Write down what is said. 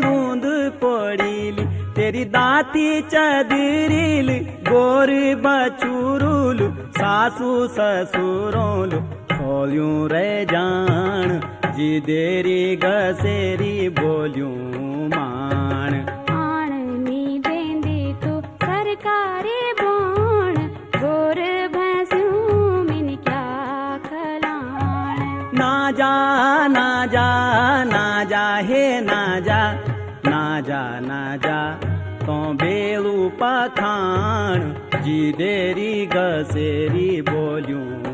लूंद पड़ीली तेरी दाती चदरील गोर बचूरूल सासू ससुरोल खोल्यूं रे जान जी देरी गसेरी बोल्यूं माण आणनी देंदी तो सरकारे बोण गोर भैंसूं मिन क्या खलाण ना जा ना जा ना जा हे ना जा ना जा ना जा तो बेलू पखाण जी देरी गसेरी बोल्यूं